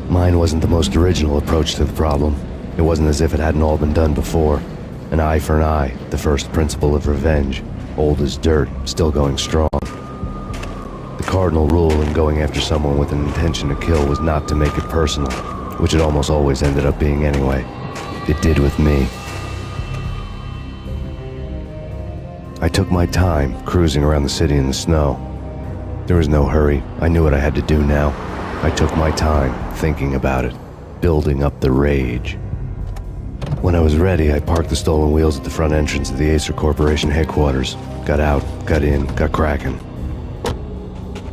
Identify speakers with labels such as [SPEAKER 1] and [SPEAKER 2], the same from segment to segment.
[SPEAKER 1] Mine wasn't the most original approach to the problem. It wasn't as if it hadn't all been done before. An eye for an eye, the first principle of revenge. Old as dirt, still going strong. The cardinal rule in going after someone with an intention to kill was not to make it personal, which it almost always ended up being anyway. It did with me. I took my time, cruising around the city in the snow. There was no hurry. I knew what I had to do now. I took my time, thinking about it, building up the rage. When I was ready, I parked the stolen wheels at the front entrance of the Acer Corporation headquarters. Got out, got in, got cracking.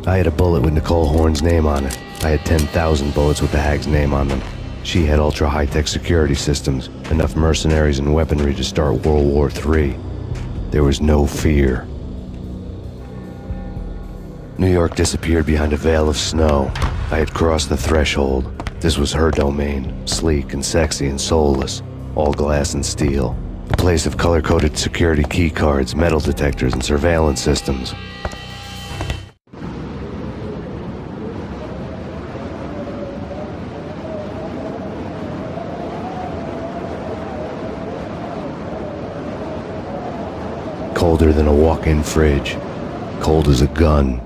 [SPEAKER 1] I had a bullet with Nicole Horn's name on it. I had 10,000 bullets with the hag's name on them. She had ultra-high-tech security systems, enough mercenaries and weaponry to start World War III. There was no fear. New York disappeared behind a veil of snow. I had crossed the threshold. This was her domain, sleek and sexy and soulless, all glass and steel. A place of color-coded security keycards, metal detectors, and surveillance systems. Colder than a walk-in fridge. Cold as a gun.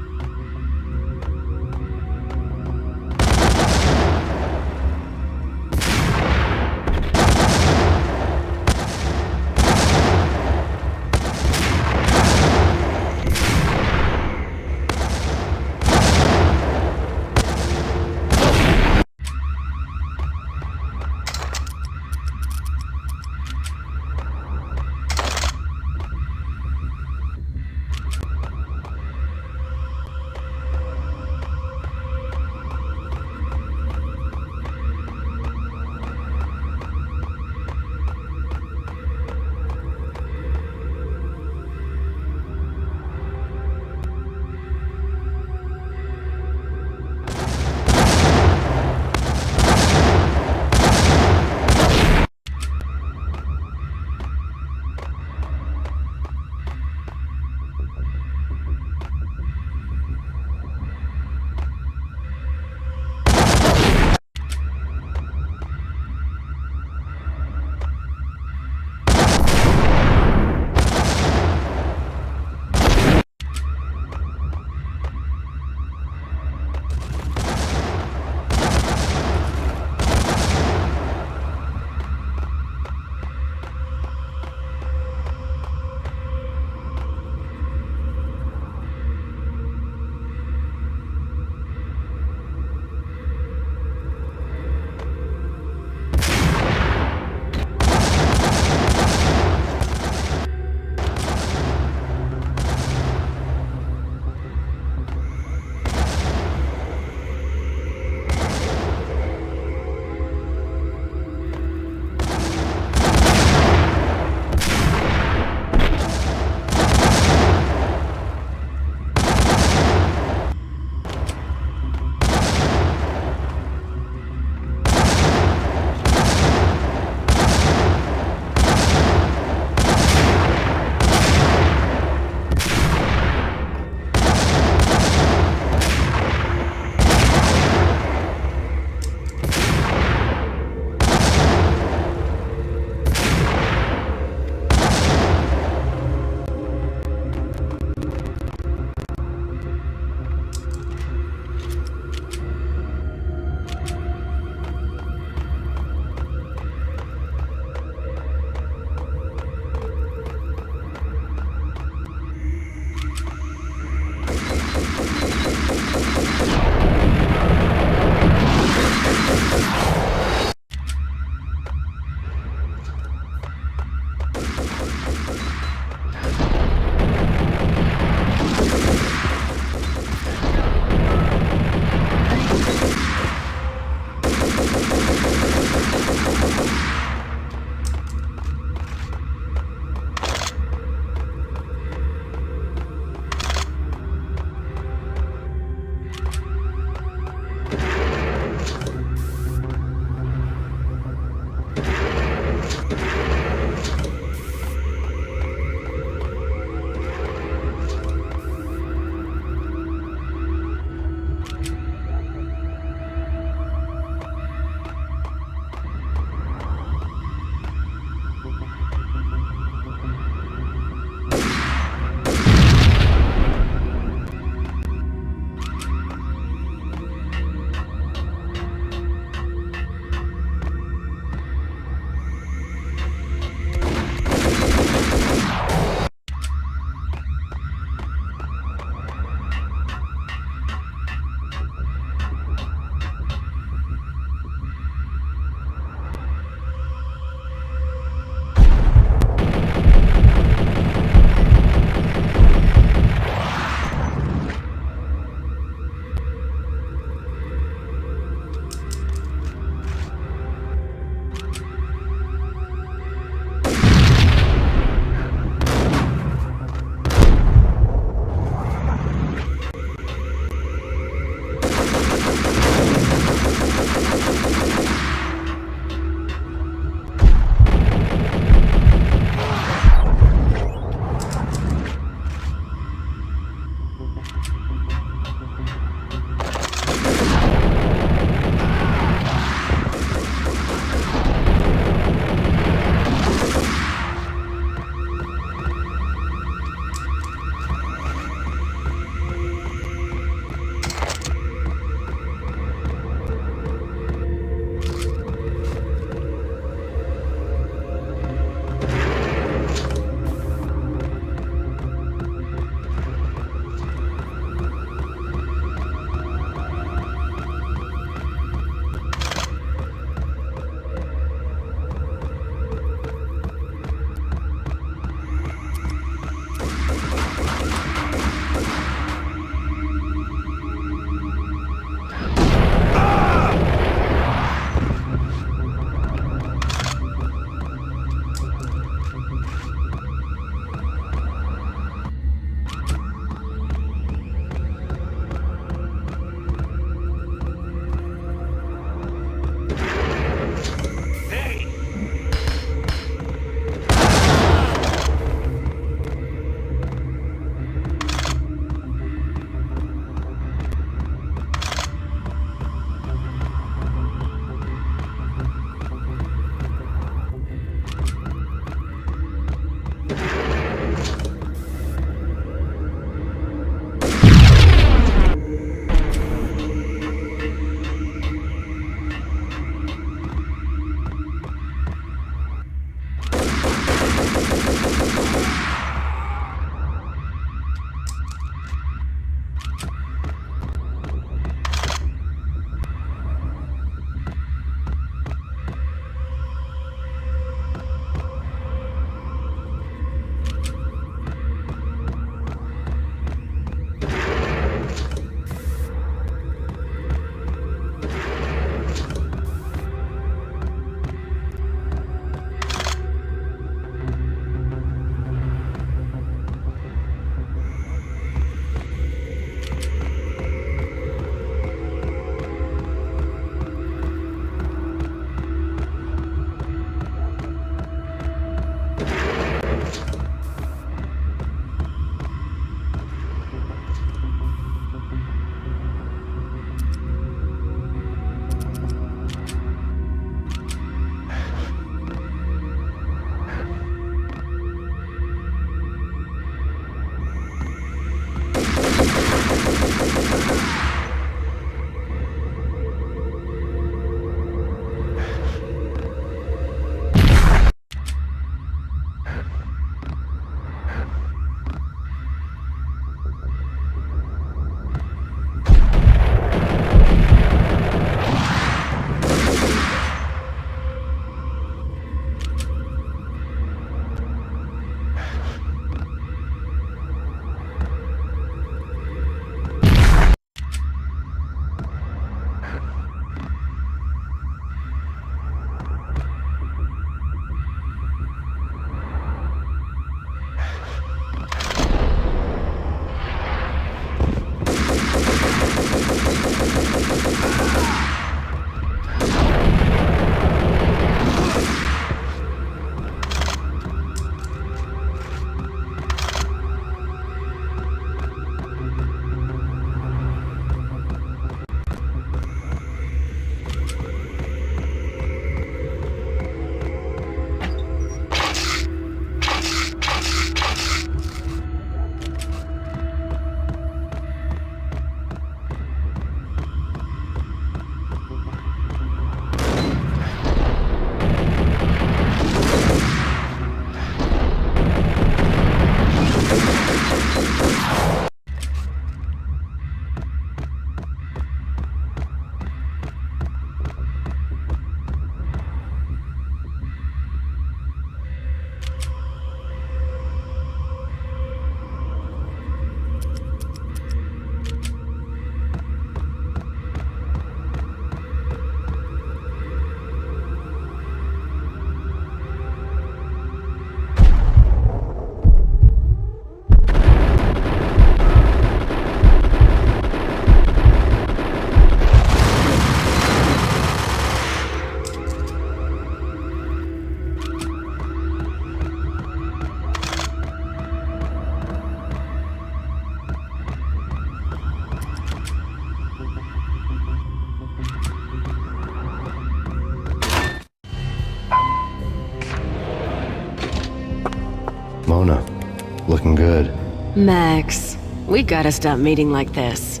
[SPEAKER 1] looking good.
[SPEAKER 2] Max, we gotta stop meeting like this.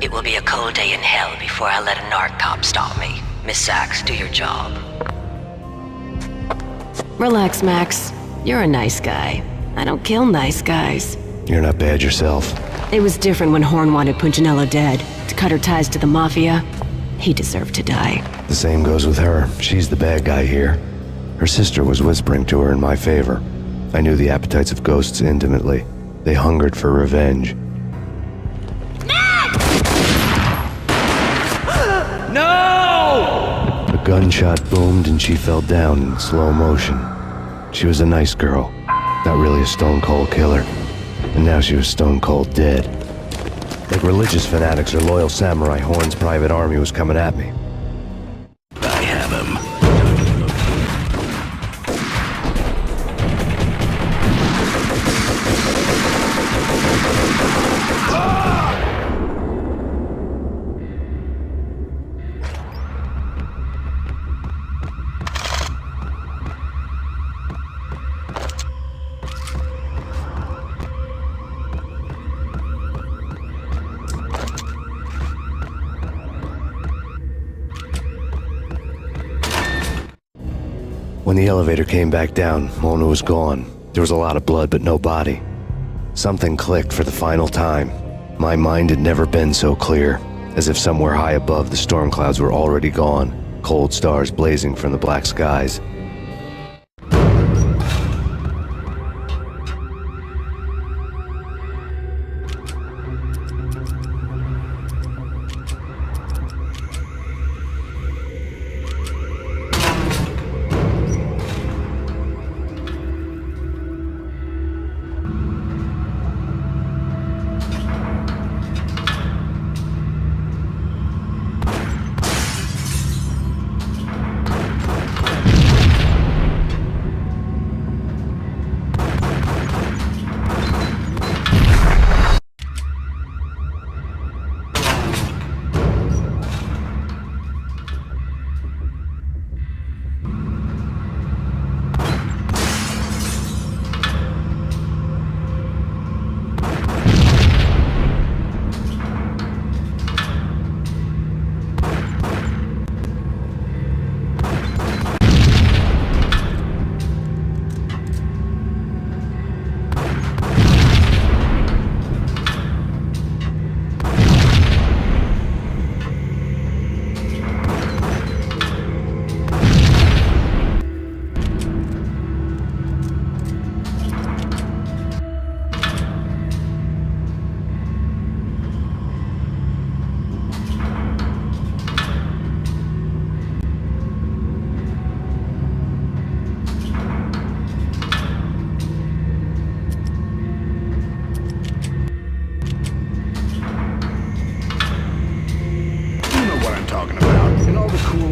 [SPEAKER 3] It will be a cold day in hell before I let a narc cop stop me. Miss Sachs, do your job.
[SPEAKER 2] Relax, Max. You're a nice guy. I don't kill nice guys.
[SPEAKER 1] You're not bad yourself.
[SPEAKER 2] It was different when Horn wanted Punchinello dead. To cut her ties to the Mafia. He deserved to die.
[SPEAKER 1] The same goes with her. She's the bad guy here. Her sister was whispering to her in my favor. I knew the appetites of ghosts intimately. They hungered for revenge.
[SPEAKER 4] No!
[SPEAKER 1] A gunshot boomed and she fell down in slow motion. She was a nice girl, not really a stone-cold killer. And now she was stone-cold dead. Like religious fanatics or loyal samurai, Horn's private army was coming at me.
[SPEAKER 4] I have him.
[SPEAKER 1] When the elevator came back down, Mona was gone. There was a lot of blood, but no body. Something clicked for the final time. My mind had never been so clear, as if somewhere high above the storm clouds were already gone, cold stars blazing from the black skies.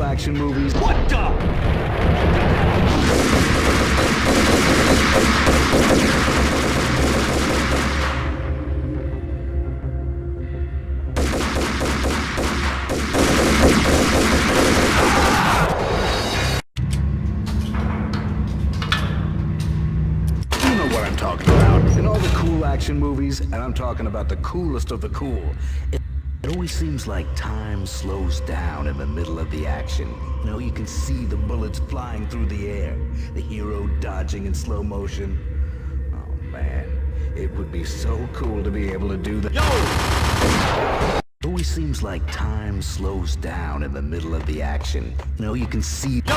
[SPEAKER 4] Action movies. What the? You know what I'm talking about. In all the cool action movies, and I'm talking about the coolest of the cool. It always seems like time slows down in the middle of the action. You know, you can see the bullets flying through the air, the hero dodging in slow motion. Oh man, it would be so cool to be able to do that. Yo! It always seems like time slows down in the middle of the action. You know, you can see. Yo!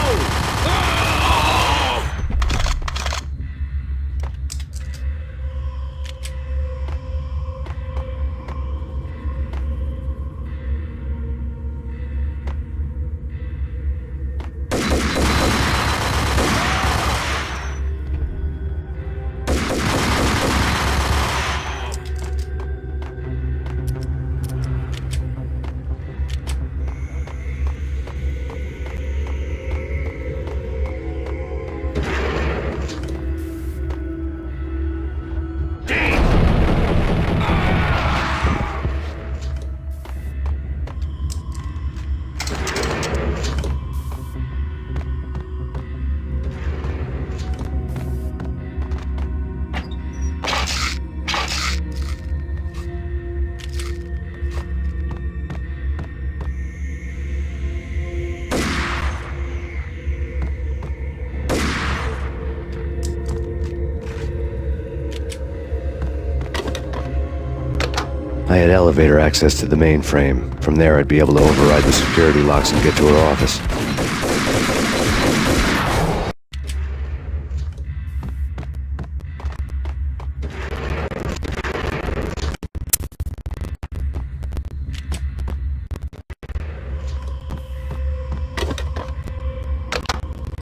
[SPEAKER 1] I had elevator access to the mainframe. From there, I'd be able to override the security locks and get to her office.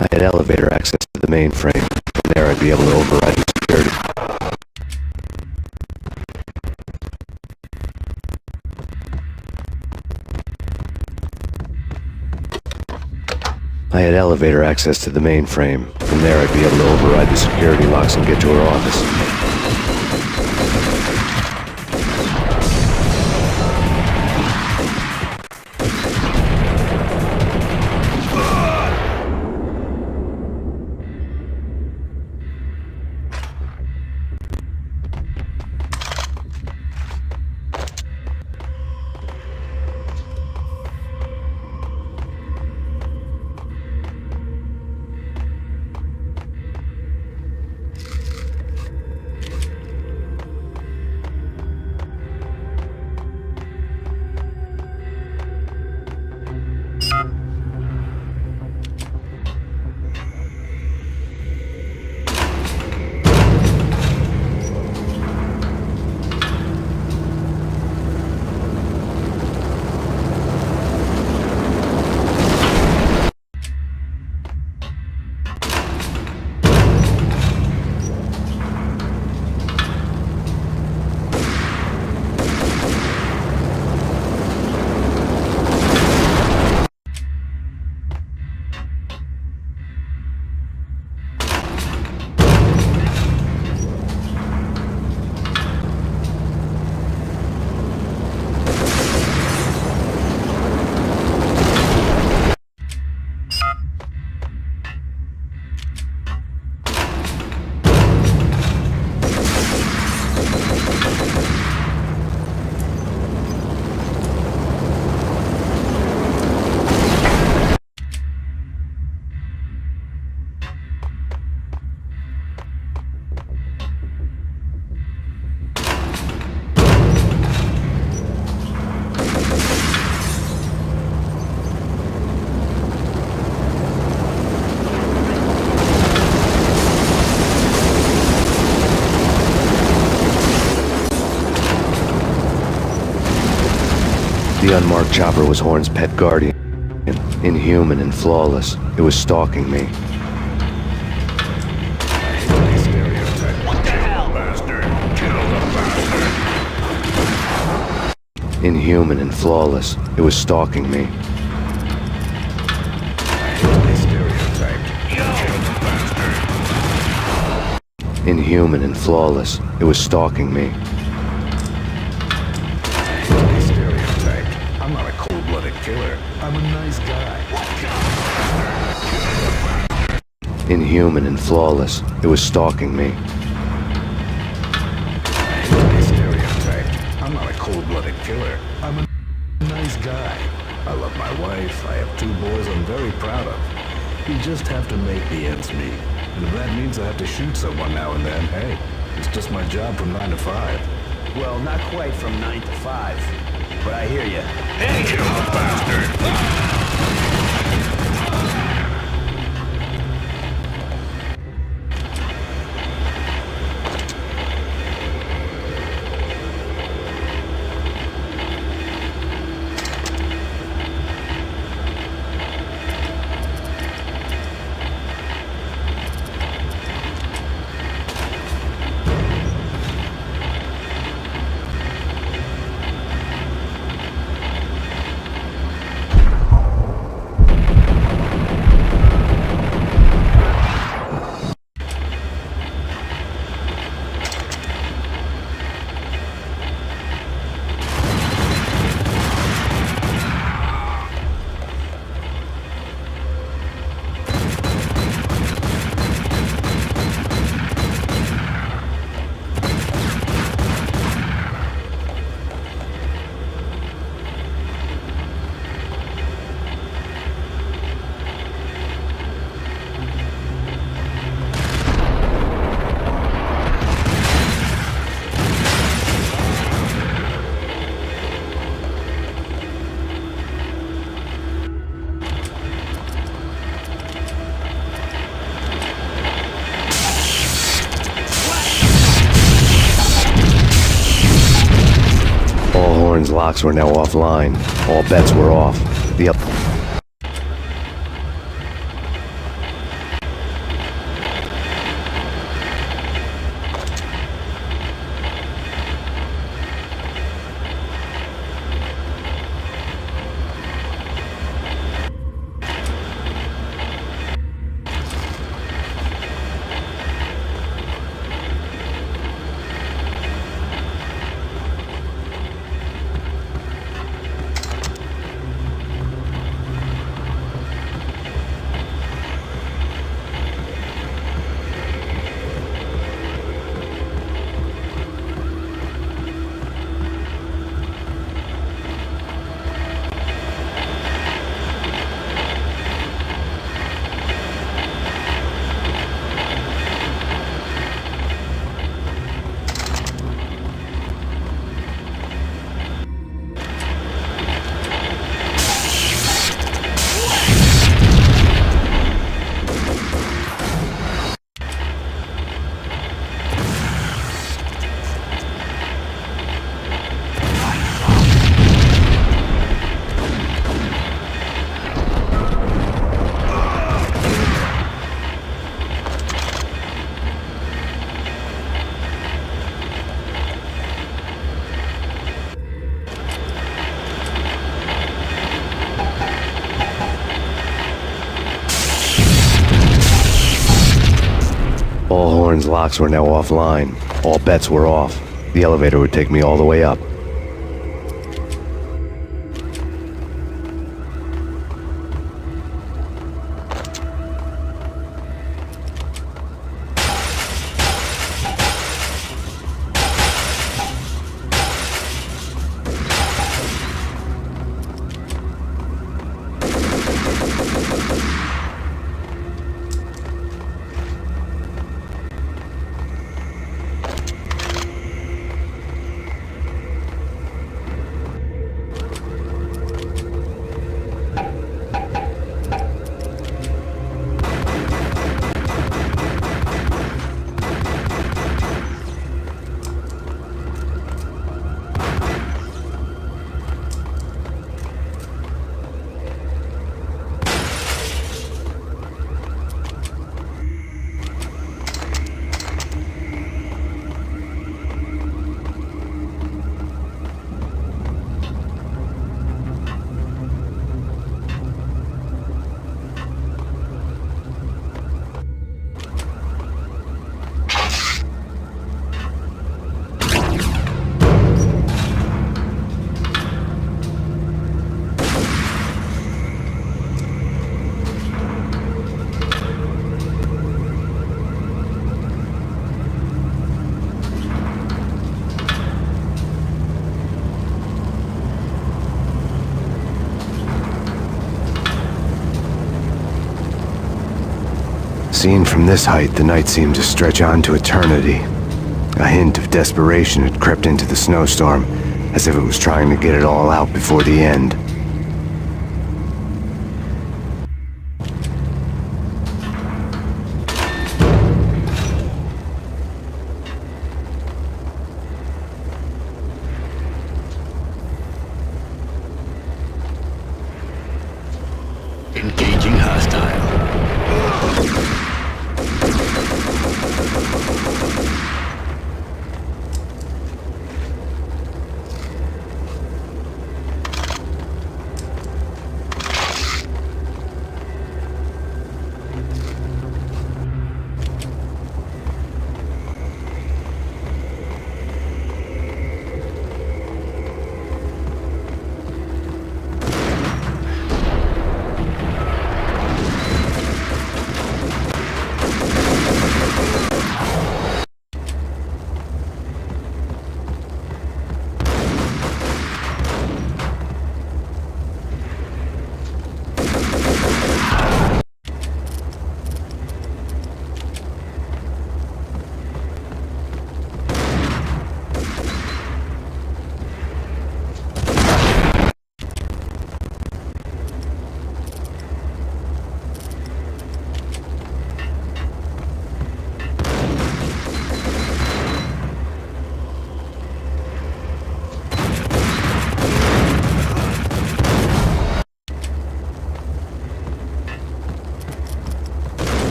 [SPEAKER 1] I had elevator access to the mainframe. From there, I'd be able to override the security. I had elevator access to the mainframe. From there, I'd be able to override the security locks and get to her office. The unmarked chopper was Horn's pet guardian, inhuman and flawless. It was stalking me.
[SPEAKER 5] What the hell?
[SPEAKER 1] Inhuman and flawless. It was stalking me. Inhuman and flawless. It was stalking me.
[SPEAKER 4] I'm not a cold-blooded killer. I'm a nice guy.
[SPEAKER 1] Inhuman and flawless. It was stalking me.
[SPEAKER 4] I'm not a cold-blooded killer. I'm a nice guy. I love my wife. I have 2 boys I'm very proud of. We just have to make the ends meet. And if that means I have to shoot someone now and then, hey, it's just my job from 9 to 5.
[SPEAKER 5] Well, not quite from 9 to 5. But I hear you.
[SPEAKER 4] Hey, kill the bastard!
[SPEAKER 1] horn's locks were now offline. All bets were off. The All horn's locks were now offline. All bets were off. The elevator would take me all the way up. Seen from this height, the night seemed to stretch on to eternity. A hint of desperation had crept into the snowstorm, as if it was trying to get it all out before the end.
[SPEAKER 5] Engaging hostile.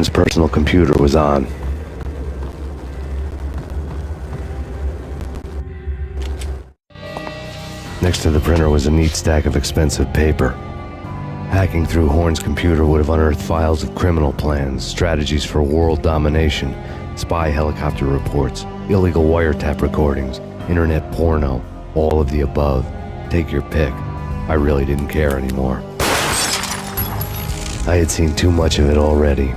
[SPEAKER 1] Horn's personal computer was on. Next to the printer was a neat stack of expensive paper. Hacking through Horn's computer would have unearthed files of criminal plans, strategies for world domination, spy helicopter reports, illegal wiretap recordings, internet porno, all of the above. Take your pick. I really didn't care anymore. I had seen too much of it already.